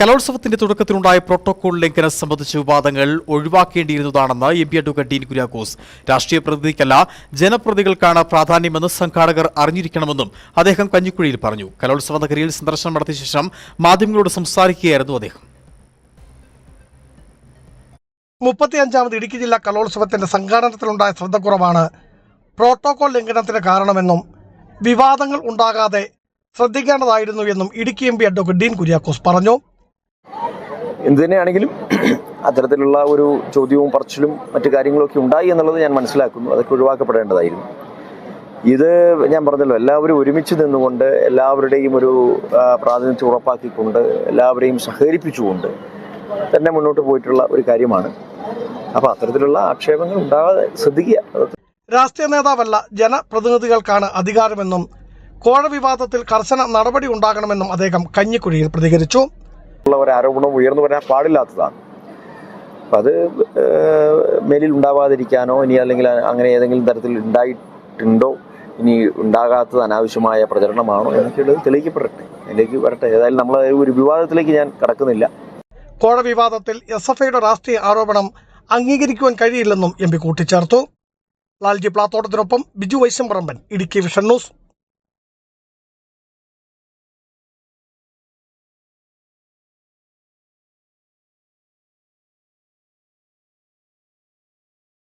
കലോത്സവത്തിന്റെ തുടക്കത്തിലുണ്ടായ protocol ലംഘനം സംബന്ധിച്ച വിവാദങ്ങൾ ഒഴിവാക്കേണ്ടിയിരുന്നതാണെന്ന് എം.പി. അഡ്വക്കേറ്റ് ഡീൻ കുര്യാക്കോസ്. രാഷ്ട്രീയ പ്രതിനിധിക്കല്ല, ജനപ്രതിനിധികൾക്കാണ് പ്രാധാന്യമെന്ന് സംഘാടകർ അറിഞ്ഞിരിക്കണമെന്നും അദ്ദേഹം കഞ്ഞിക്കുഴിയിൽ പറഞ്ഞു. കലോത്സവ നഗരിയിൽ സന്ദർശനം നടത്തിയ ശേഷം മാധ്യമങ്ങളോട് സംസാരിക്കുകയായിരുന്നു അദ്ദേഹം. 35ാമത് ഇടുക്കി ജില്ലാ കലോത്സവത്തിന്റെ സംഘാടനത്തിലുണ്ടായ ശ്രദ്ധക്കുറവാണ് പ്രോട്ടോകോൾ ലംഘനത്തിന് കാരണമെന്നും വിവാദങ്ങൾ ഉണ്ടാകാതെ ശ്രദ്ധിക്കേണ്ടതായിരുന്നു എന്നും ഇടുക്കി എം.പി. അഡ്വക്കേറ്റ് ഡീൻ കുര്യാക്കോസ് പറഞ്ഞു. എന്ത് തന്നെയാണെങ്കിലും അത്തരത്തിലുള്ള ഒരു ചോദ്യവും പറച്ചിലും മറ്റു കാര്യങ്ങളൊക്കെ ഉണ്ടായി എന്നുള്ളത് ഞാൻ മനസ്സിലാക്കുന്നു. അതൊക്കെ ഒഴിവാക്കപ്പെടേണ്ടതായിരുന്നു. ഇത് ഞാൻ പറഞ്ഞല്ലോ, എല്ലാവരും ഒരുമിച്ച് നിന്നുകൊണ്ട് എല്ലാവരുടെയും ഒരു പ്രാതിനിധ്യം ഉറപ്പാക്കിക്കൊണ്ട് എല്ലാവരെയും സഹകരിപ്പിച്ചുകൊണ്ട് തന്നെ മുന്നോട്ട് പോയിട്ടുള്ള ഒരു കാര്യമാണ്. അപ്പോൾ അത്തരത്തിലുള്ള ആക്ഷേപങ്ങൾ ഉണ്ടാകാതെ ശ്രദ്ധിക്കുക. രാഷ്ട്രീയ നേതാവല്ല, ജനപ്രതിനിധികൾക്കാണ് അധികാരമെന്നും കോഴ വിവാദത്തിൽ കർശന നടപടി ഉണ്ടാകണമെന്നും അദ്ദേഹം കഞ്ഞിക്കുഴിയിൽ പ്രതികരിച്ചു. ഒരു ആരോപണം ഉയർന്നു വരാൻ പാടില്ലാത്തതാണ്. അപ്പം അത് മേലിൽ ഉണ്ടാവാതിരിക്കാനോ ഇനി അല്ലെങ്കിൽ അങ്ങനെ ഏതെങ്കിലും തരത്തിൽ ഉണ്ടായിട്ടുണ്ടോ, ഇനി ഉണ്ടാകാത്തത് അനാവശ്യമായ പ്രചരണമാണോ എന്നൊക്കെയുള്ളത് തെളിയിക്കപ്പെടട്ടെ, അതിലേക്ക് വരട്ടെ. ഏതായാലും നമ്മൾ ഒരു വിവാദത്തിലേക്ക് ഞാൻ കടക്കുന്നില്ല. കോഴ വിവാദത്തിൽ SFIയുടെ രാഷ്ട്രീയ ആരോപണം അംഗീകരിക്കുവാൻ കഴിയില്ലെന്നും എം.പി. കൂട്ടിച്ചേർത്തു. ലാൽജി പ്ലാത്തോട്ടത്തിനൊപ്പം ബിജു വൈശംപറമ്പൻ, ഇടുക്കി വിഷൻ ന്യൂസ്.